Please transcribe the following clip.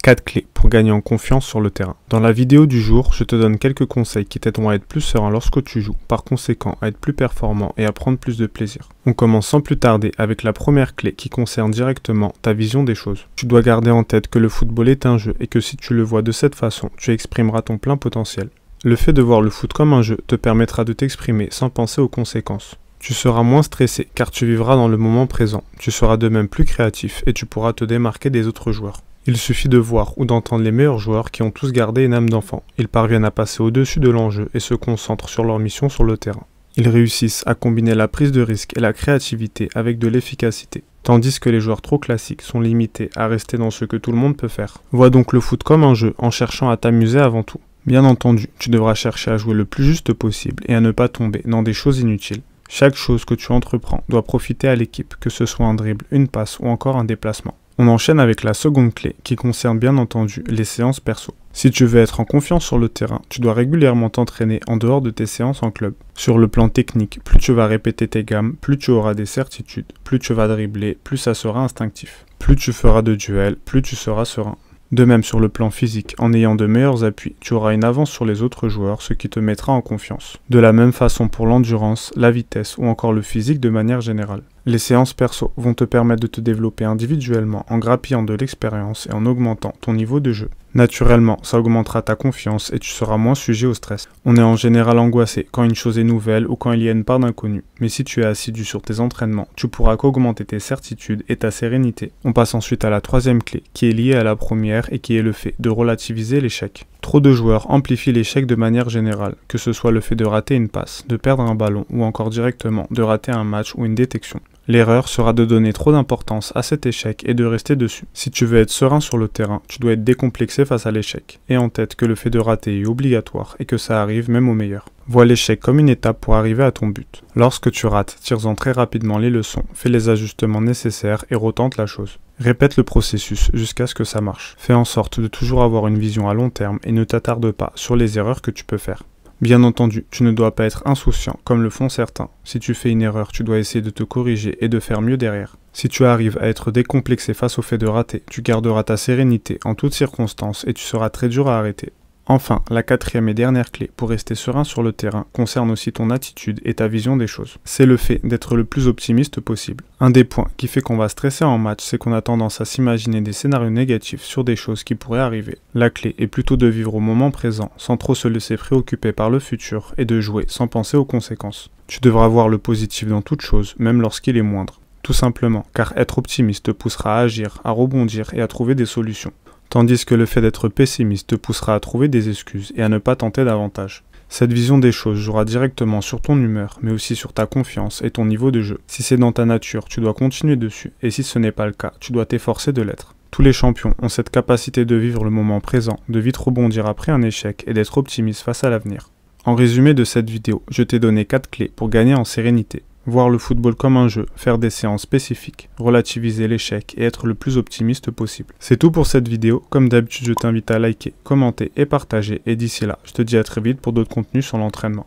4 clés pour gagner en confiance sur le terrain. Dans la vidéo du jour, je te donne quelques conseils qui t'aideront à être plus serein lorsque tu joues, par conséquent à être plus performant et à prendre plus de plaisir. On commence sans plus tarder avec la première clé qui concerne directement ta vision des choses. Tu dois garder en tête que le football est un jeu et que si tu le vois de cette façon, tu exprimeras ton plein potentiel. Le fait de voir le foot comme un jeu te permettra de t'exprimer sans penser aux conséquences. Tu seras moins stressé car tu vivras dans le moment présent. Tu seras de même plus créatif et tu pourras te démarquer des autres joueurs. Il suffit de voir ou d'entendre les meilleurs joueurs qui ont tous gardé une âme d'enfant. Ils parviennent à passer au-dessus de l'enjeu et se concentrent sur leur mission sur le terrain. Ils réussissent à combiner la prise de risque et la créativité avec de l'efficacité, tandis que les joueurs trop classiques sont limités à rester dans ce que tout le monde peut faire. Vois donc le foot comme un jeu en cherchant à t'amuser avant tout. Bien entendu, tu devras chercher à jouer le plus juste possible et à ne pas tomber dans des choses inutiles. Chaque chose que tu entreprends doit profiter à l'équipe, que ce soit un dribble, une passe ou encore un déplacement. On enchaîne avec la seconde clé qui concerne bien entendu les séances perso. Si tu veux être en confiance sur le terrain, tu dois régulièrement t'entraîner en dehors de tes séances en club. Sur le plan technique, plus tu vas répéter tes gammes, plus tu auras des certitudes, plus tu vas dribbler, plus ça sera instinctif. Plus tu feras de duels, plus tu seras serein. De même sur le plan physique, en ayant de meilleurs appuis, tu auras une avance sur les autres joueurs, ce qui te mettra en confiance. De la même façon pour l'endurance, la vitesse ou encore le physique de manière générale. Les séances perso vont te permettre de te développer individuellement en grappillant de l'expérience et en augmentant ton niveau de jeu. Naturellement, ça augmentera ta confiance et tu seras moins sujet au stress. On est en général angoissé quand une chose est nouvelle ou quand il y a une part d'inconnu. Mais si tu es assidu sur tes entraînements, tu pourras qu'augmenter tes certitudes et ta sérénité. On passe ensuite à la troisième clé, qui est liée à la première et qui est le fait de relativiser l'échec. Trop de joueurs amplifient l'échec de manière générale, que ce soit le fait de rater une passe, de perdre un ballon ou encore directement de rater un match ou une détection. L'erreur sera de donner trop d'importance à cet échec et de rester dessus. Si tu veux être serein sur le terrain, tu dois être décomplexé face à l'échec, et en tête que le fait de rater est obligatoire et que ça arrive même aux meilleurs. Vois l'échec comme une étape pour arriver à ton but. Lorsque tu rates, tire-en très rapidement les leçons, fais les ajustements nécessaires et retente la chose. Répète le processus jusqu'à ce que ça marche. Fais en sorte de toujours avoir une vision à long terme et ne t'attarde pas sur les erreurs que tu peux faire. Bien entendu, tu ne dois pas être insouciant comme le font certains. Si tu fais une erreur, tu dois essayer de te corriger et de faire mieux derrière. Si tu arrives à être décomplexé face au fait de rater, tu garderas ta sérénité en toutes circonstances et tu seras très dur à arrêter. Enfin, la quatrième et dernière clé pour rester serein sur le terrain concerne aussi ton attitude et ta vision des choses. C'est le fait d'être le plus optimiste possible. Un des points qui fait qu'on va stresser en match, c'est qu'on a tendance à s'imaginer des scénarios négatifs sur des choses qui pourraient arriver. La clé est plutôt de vivre au moment présent, sans trop se laisser préoccuper par le futur, et de jouer sans penser aux conséquences. Tu devras voir le positif dans toute chose, même lorsqu'il est moindre. Tout simplement, car être optimiste te poussera à agir, à rebondir et à trouver des solutions. Tandis que le fait d'être pessimiste te poussera à trouver des excuses et à ne pas tenter davantage. Cette vision des choses jouera directement sur ton humeur, mais aussi sur ta confiance et ton niveau de jeu. Si c'est dans ta nature, tu dois continuer dessus, et si ce n'est pas le cas, tu dois t'efforcer de l'être. Tous les champions ont cette capacité de vivre le moment présent, de vite rebondir après un échec et d'être optimiste face à l'avenir. En résumé de cette vidéo, je t'ai donné 4 clés pour gagner en sérénité. Voir le football comme un jeu, faire des séances spécifiques, relativiser l'échec et être le plus optimiste possible. C'est tout pour cette vidéo. Comme d'habitude, je t'invite à liker, commenter et partager. Et d'ici là, je te dis à très vite pour d'autres contenus sur l'entraînement.